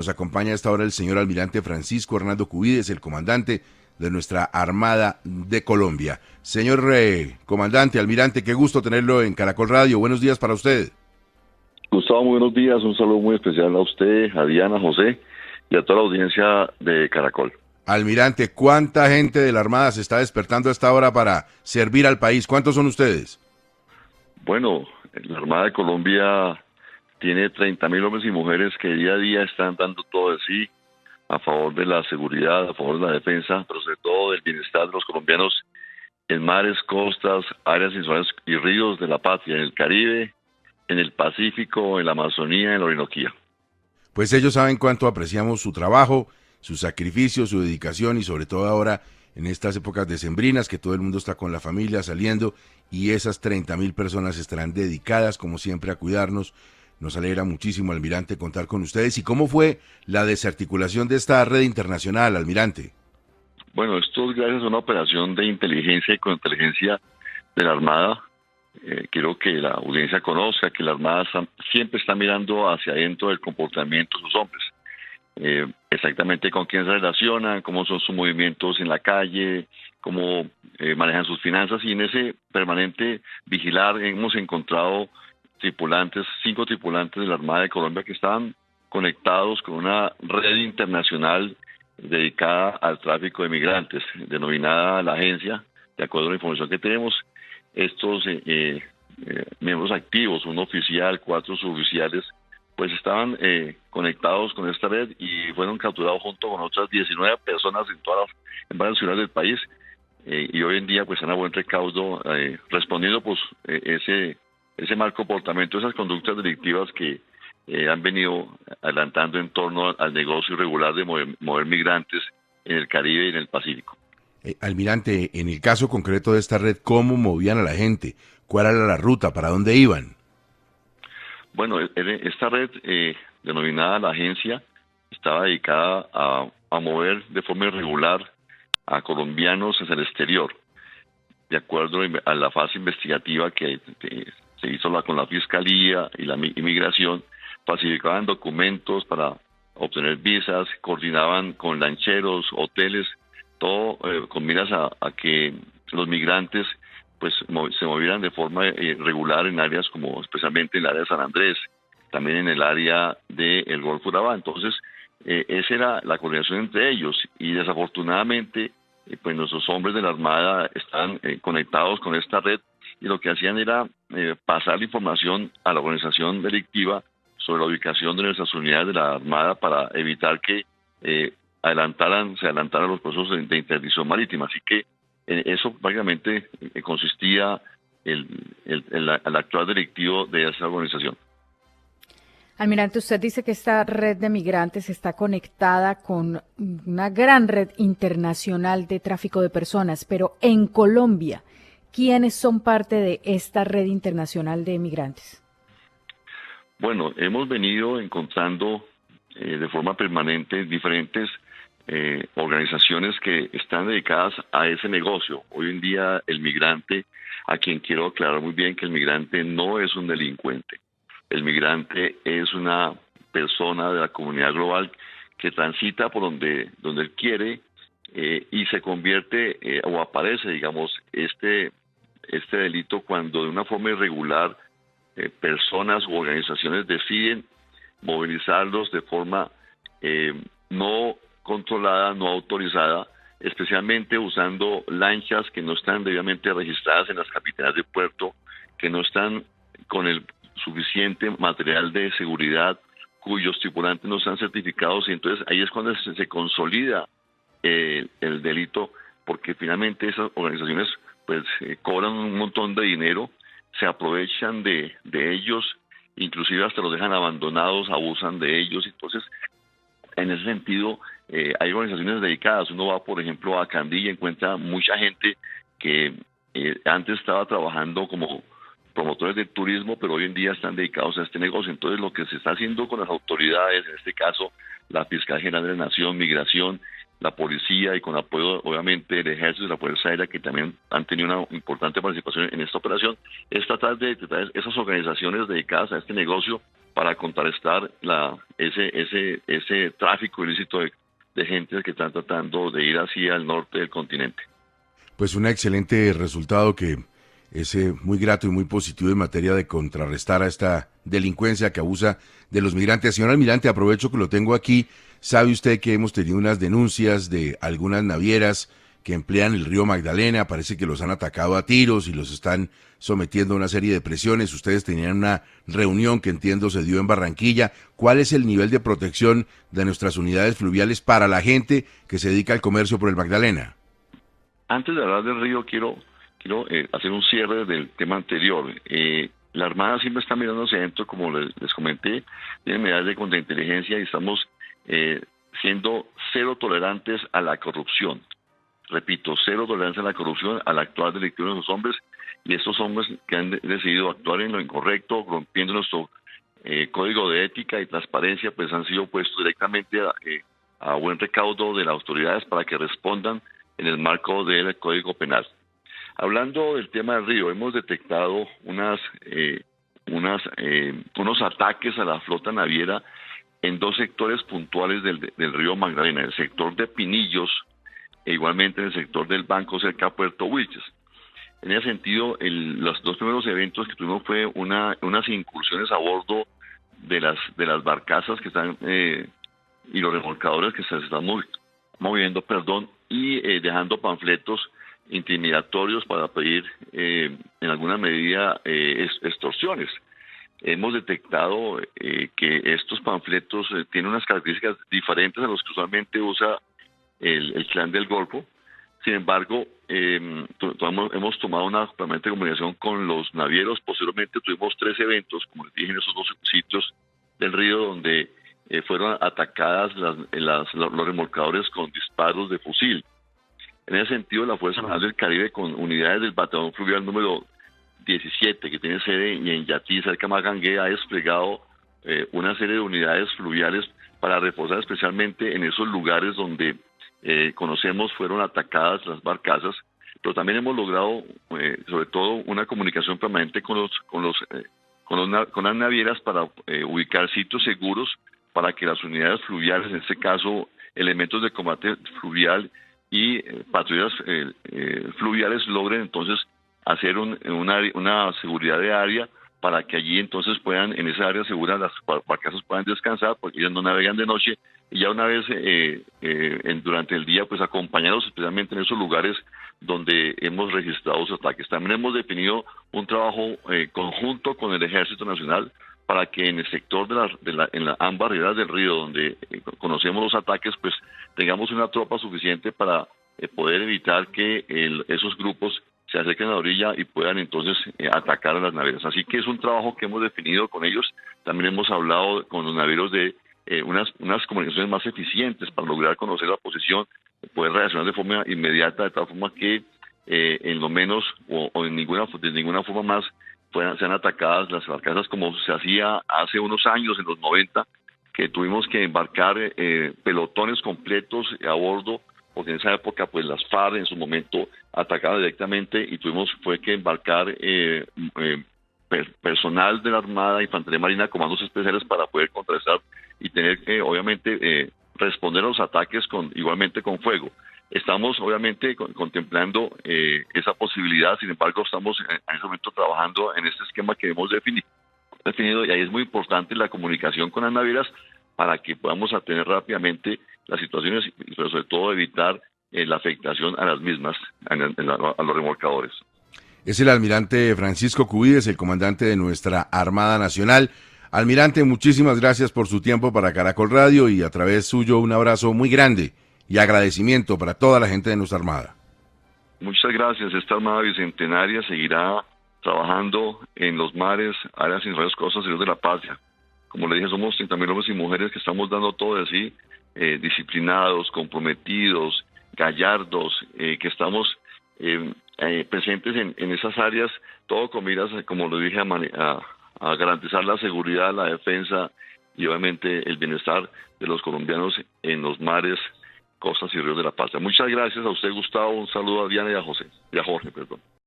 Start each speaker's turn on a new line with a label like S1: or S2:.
S1: Nos acompaña a esta hora el señor almirante Francisco Hernando Cubides, el comandante de nuestra Armada de Colombia. Señor comandante, almirante, qué gusto tenerlo en Caracol Radio. Buenos días para usted.
S2: Gustavo, muy buenos días. Un saludo muy especial a usted, a Diana, José y a toda la audiencia de Caracol.
S1: Almirante, ¿cuánta gente de la Armada se está despertando a esta hora para servir al país? ¿Cuántos son ustedes?
S2: Bueno, la Armada de Colombia tiene 30.000 hombres y mujeres que día a día están dando todo de sí a favor de la seguridad, a favor de la defensa, pero sobre todo del bienestar de los colombianos en mares, costas, áreas insulares y ríos de la patria, en el Caribe, en el Pacífico, en la Amazonía, en la Orinoquía.
S1: Pues ellos saben cuánto apreciamos su trabajo, su sacrificio, su dedicación y sobre todo ahora en estas épocas decembrinas que todo el mundo está con la familia saliendo y esas 30.000 personas estarán dedicadas como siempre a cuidarnos. Nos alegra muchísimo, almirante, contar con ustedes. ¿Y cómo fue la desarticulación de esta red internacional, almirante?
S2: Bueno, esto es gracias a una operación de inteligencia y contrainteligencia de la Armada. Quiero que la audiencia conozca que la Armada siempre está mirando hacia adentro del comportamiento de sus hombres. Exactamente con quién se relacionan, cómo son sus movimientos en la calle, cómo manejan sus finanzas, y en ese permanente vigilar hemos encontrado tripulantes, 5 tripulantes de la Armada de Colombia que estaban conectados con una red internacional dedicada al tráfico de migrantes, denominada la agencia, de acuerdo a la información que tenemos. Estos miembros activos, un oficial, 4 suboficiales, pues estaban conectados con esta red y fueron capturados junto con otras 19 personas en varias ciudades del país, y hoy en día pues están a buen recaudo respondiendo pues ese mal comportamiento, esas conductas delictivas que han venido adelantando en torno al negocio irregular de mover migrantes en el Caribe y en el Pacífico.
S1: Almirante, en el caso concreto de esta red, ¿cómo movían a la gente? ¿Cuál era la ruta? ¿Para dónde iban?
S2: Bueno, esta red denominada la agencia estaba dedicada a mover de forma irregular a colombianos hacia el exterior, de acuerdo a la fase investigativa que se hizo con la Fiscalía y la Inmigración. Falsificaban documentos para obtener visas, coordinaban con lancheros, hoteles, todo con miras a que los migrantes pues se movieran de forma regular en áreas como especialmente en el área de San Andrés, también en el área del Golfo Urabá. Entonces, esa era la coordinación entre ellos, y desafortunadamente pues nuestros hombres de la Armada están conectados con esta red, y lo que hacían era pasar la información a la organización delictiva sobre la ubicación de nuestras unidades de la Armada para evitar que se adelantaran los procesos de interdicción marítima. Así que eso prácticamente consistía el actuar delictivo de esa organización.
S3: Almirante, usted dice que esta red de migrantes está conectada con una gran red internacional de tráfico de personas, pero en Colombia, ¿quiénes son parte de esta red internacional de migrantes?
S2: Bueno, hemos venido encontrando de forma permanente diferentes organizaciones que están dedicadas a ese negocio. Hoy en día el migrante, a quien quiero aclarar muy bien que el migrante no es un delincuente. El migrante es una persona de la comunidad global que transita por donde él quiere, y se convierte o aparece, digamos, este delito cuando de una forma irregular personas u organizaciones deciden movilizarlos de forma no controlada, no autorizada, especialmente usando lanchas que no están debidamente registradas en las capitanías de puerto, que no están con el suficiente material de seguridad, cuyos tripulantes no están certificados, y entonces ahí es cuando se consolida el delito, porque finalmente esas organizaciones pues cobran un montón de dinero, se aprovechan de ellos, inclusive hasta los dejan abandonados, abusan de ellos. Entonces, en ese sentido, hay organizaciones dedicadas. Uno va, por ejemplo, a Candí y encuentra mucha gente que antes estaba trabajando como promotores de turismo, pero hoy en día están dedicados a este negocio. Entonces, lo que se está haciendo con las autoridades, en este caso, la Fiscalía General de la Nación, Migración la policía y con apoyo obviamente del ejército y la Fuerza Aérea, que también han tenido una importante participación en esta operación, es tratar de esas organizaciones dedicadas a este negocio para contrarrestar ese tráfico ilícito de gente que están tratando de ir hacia el norte del continente.
S1: Pues un excelente resultado que es muy grato y muy positivo en materia de contrarrestar a esta delincuencia que abusa de los migrantes. Señor almirante, aprovecho que lo tengo aquí. ¿Sabe usted que hemos tenido unas denuncias de algunas navieras que emplean el río Magdalena? Parece que los han atacado a tiros y los están sometiendo a una serie de presiones. Ustedes tenían una reunión que entiendo se dio en Barranquilla. ¿Cuál es el nivel de protección de nuestras unidades fluviales para la gente que se dedica al comercio por el Magdalena?
S2: Antes de hablar del río, quiero hacer un cierre del tema anterior. La Armada siempre está mirando hacia adentro, como les comenté, tiene medidas de contrainteligencia y estamos siendo cero tolerantes a la corrupción. Repito, cero tolerancia a la corrupción, al actuar delictivo de los hombres, y estos hombres que han decidido actuar en lo incorrecto, rompiendo nuestro código de ética y transparencia, pues han sido puestos directamente a buen recaudo de las autoridades para que respondan en el marco del Código Penal. Hablando del tema del río, hemos detectado unos ataques a la flota naviera en dos sectores puntuales del río Magdalena, el sector de Pinillos e igualmente en el sector del Banco cerca a Puerto Wilches. En ese sentido, los dos primeros eventos que tuvimos fue unas incursiones a bordo de las barcazas que están y los remolcadores que se están moviendo, y dejando panfletos intimidatorios para pedir en alguna medida extorsiones. Hemos detectado que estos panfletos tienen unas características diferentes a los que usualmente usa el clan del Golfo. Sin embargo, hemos tomado una permanente comunicación con los navieros. Posteriormente tuvimos 3 eventos, como les dije, en esos 2 sitios del río donde fueron atacadas los remolcadores con disparos de fusil. En ese sentido, la Fuerza Naval del Caribe, con unidades del Batallón Fluvial número 17, que tiene sede en Yatí, cerca de Magangué, ha desplegado una serie de unidades fluviales para reforzar especialmente en esos lugares donde conocemos fueron atacadas las barcazas, pero también hemos logrado, sobre todo, una comunicación permanente con las navieras para ubicar sitios seguros para que las unidades fluviales, en este caso elementos de combate fluvial y patrullas fluviales, logren entonces hacer una seguridad de área para que allí entonces puedan, en esa área segura, las barcazas puedan descansar, porque ellas no navegan de noche, y ya una vez durante el día, pues acompañarlos especialmente en esos lugares donde hemos registrado los ataques. También hemos definido un trabajo conjunto con el Ejército Nacional para que en el sector en ambas riberas del río donde conocemos los ataques, pues tengamos una tropa suficiente para poder evitar que esos grupos se acerquen a la orilla y puedan entonces atacar a las navieras. Así que es un trabajo que hemos definido con ellos. También hemos hablado con los navieros de unas comunicaciones más eficientes para lograr conocer la posición, poder reaccionar de forma inmediata, de tal forma que en lo menos o de ninguna forma más sean atacadas las barcazas, como se hacía hace unos años, en los 90, que tuvimos que embarcar pelotones completos a bordo, porque en esa época pues las FARC en su momento atacaban directamente y fue que embarcar personal de la Armada, Infantería Marina, comandos especiales para poder contrarrestar y tener obviamente responder a los ataques igualmente con fuego. Estamos obviamente contemplando esa posibilidad, sin embargo estamos en ese momento trabajando en este esquema que hemos definido, y ahí es muy importante la comunicación con las navieras para que podamos atender rápidamente las situaciones, pero sobre todo evitar la afectación a las mismas, a los remolcadores.
S1: Es el almirante Francisco Cubides, el comandante de nuestra Armada Nacional. Almirante, muchísimas gracias por su tiempo para Caracol Radio, y a través suyo un abrazo muy grande y agradecimiento para toda la gente de nuestra Armada.
S2: Muchas gracias. Esta Armada Bicentenaria seguirá trabajando en los mares, áreas y costas de la patria. Como le dije, somos 30.000 hombres y mujeres que estamos dando todo de sí, disciplinados, comprometidos, gallardos, que estamos presentes en esas áreas, todo con miras, como lo dije, a garantizar la seguridad, la defensa y obviamente el bienestar de los colombianos en los mares costas y ríos de la patria. Muchas gracias a usted, Gustavo. Un saludo a Diana y a José, y a Jorge, perdón.